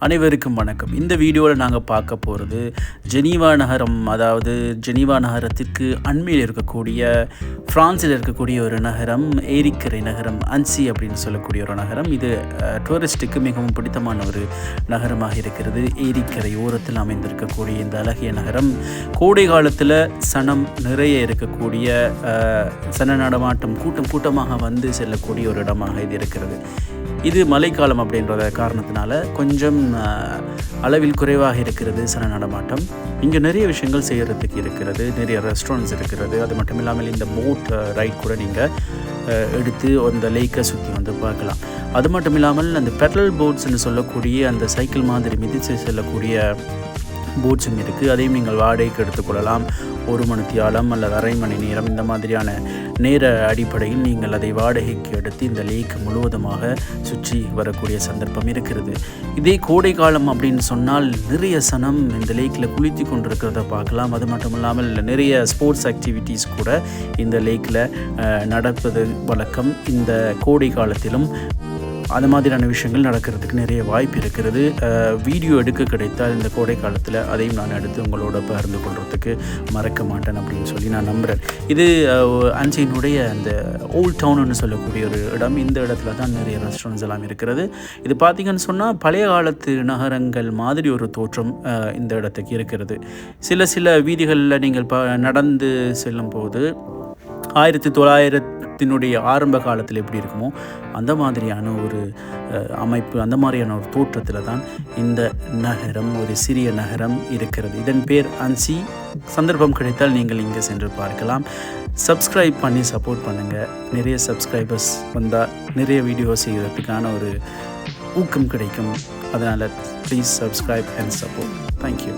அனைவருக்கும் வணக்கம். இந்த வீடியோவில் நாங்கள் பார்க்க போகிறது ஜெனீவா நகரம். அதாவது ஜெனீவா நகரத்திற்கு அண்மையில் இருக்கக்கூடிய ஃப்ரான்ஸில் இருக்கக்கூடிய ஒரு நகரம், ஏரிக்கரை நகரம், அன்சி அப்படின்னு சொல்லக்கூடிய ஒரு நகரம். இது டூரிஸ்ட்டுக்கு மிகவும் பிடித்தமான ஒரு நகரமாக இருக்கிறது. ஏரிக்கரை ஓரத்தில் அமைந்திருக்கக்கூடிய இந்த அழகிய நகரம் கோடை காலத்தில் சனம் நிறைய இருக்கக்கூடிய சன நடமாட்டம் கூட்டமாக வந்து செல்லக்கூடிய ஒரு இடமாக இது இருக்கிறது. இது மழைக்காலம் அப்படின்ற காரணத்தினால கொஞ்சம் அளவில் குறைவாக இருக்கிறது சன நடமாட்டம். இங்கே நிறைய விஷயங்கள் செய்கிறதுக்கு இருக்கிறது, நிறைய ரெஸ்டாரண்ட்ஸ் இருக்கிறது. அது மட்டும் இல்லாமல் இந்த போட் ரைட் கூட நீங்கள் எடுத்து அந்த லேக்கை சுற்றி வந்து பார்க்கலாம். அது மட்டும் இல்லாமல் அந்த பெடல் போட்ஸ்ன்னு சொல்லக்கூடிய அந்த சைக்கிள் மாதிரி மிதித்து செல்லக்கூடிய போட்ஸும் இருக்குது. அதையும் நீங்கள் வாடகைக்கு எடுத்துக்கொள்ளலாம். 1 மணித்தியாலம் அல்லது அரை மணி நேரம் இந்த மாதிரியான நேர அடிப்படையில் நீங்கள் அதை வாடகைக்கு எடுத்து இந்த லேக் முழுவதுமாக சுற்றி வரக்கூடிய சந்தர்ப்பம் இருக்கிறது. இதே கோடை காலம் அப்படின்னு சொன்னால் நிறைய சனம் இந்த லேக்கில் குளித்து கொண்டிருக்கிறத பார்க்கலாம். அது மட்டும் இல்லாமல் நிறைய ஸ்போர்ட்ஸ் ஆக்டிவிட்டீஸ் கூட இந்த லேக்கில் நடப்பது வழக்கம். இந்த கோடை காலத்திலும் அது மாதிரியான விஷயங்கள் நடக்கிறதுக்கு நிறைய வாய்ப்பு இருக்கிறது. வீடியோ எடுக்க கிடைத்தால் இந்த கோடை காலத்தில் அதையும் நான் எடுத்து உங்களோட பகிர்ந்து கொள்கிறதுக்கு மறக்க மாட்டேன் அப்படின்னு சொல்லி நான் நம்புகிறேன். இது அன்சியினுடைய அந்த ஓல்ட் டவுன்னு சொல்லக்கூடிய ஒரு இடம். இந்த இடத்துல தான் நிறைய ரெஸ்டாரண்ட்ஸ் எல்லாம் இருக்கிறது. இது பார்த்திங்கன்னு சொன்னால் பழைய காலத்து நகரங்கள் மாதிரி ஒரு தோற்றம் இந்த இடத்துக்கு இருக்கிறது. சில வீதிகளில் நீங்கள் நடந்து செல்லும் போது 1900 ஆரம்ப காலத்தில் எப்படி இருக்குமோ அந்த மாதிரியான ஒரு அமைப்பு, அந்த மாதிரியான ஒரு தோற்றத்தில் தான் இந்த நகரம், ஒரு சிறிய நகரம் இருக்கிறது. இதன் பேர் அன்சி. சந்தர்ப்பம் கிடைத்தால் நீங்கள் இங்கே சென்று பார்க்கலாம். சப்ஸ்கிரைப் பண்ணி சப்போர்ட் பண்ணுங்கள். நிறைய சப்ஸ்கிரைபர்ஸ் வந்தால் நிறைய வீடியோ செய்கிறதுக்கான ஒரு ஊக்கம் கிடைக்கும். அதனால் please subscribe and support. Thank you.